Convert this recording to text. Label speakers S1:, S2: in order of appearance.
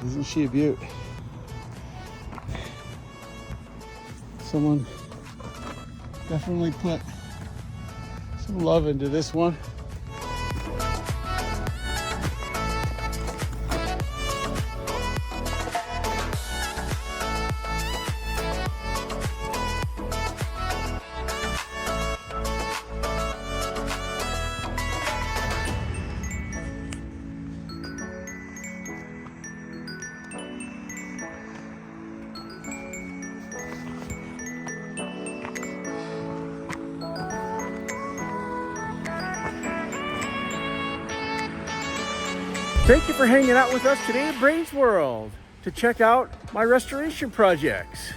S1: Isn't she a beaut? Someone definitely put some love into this one. Thank you for hanging out with us today at Brains World to check out my restoration projects.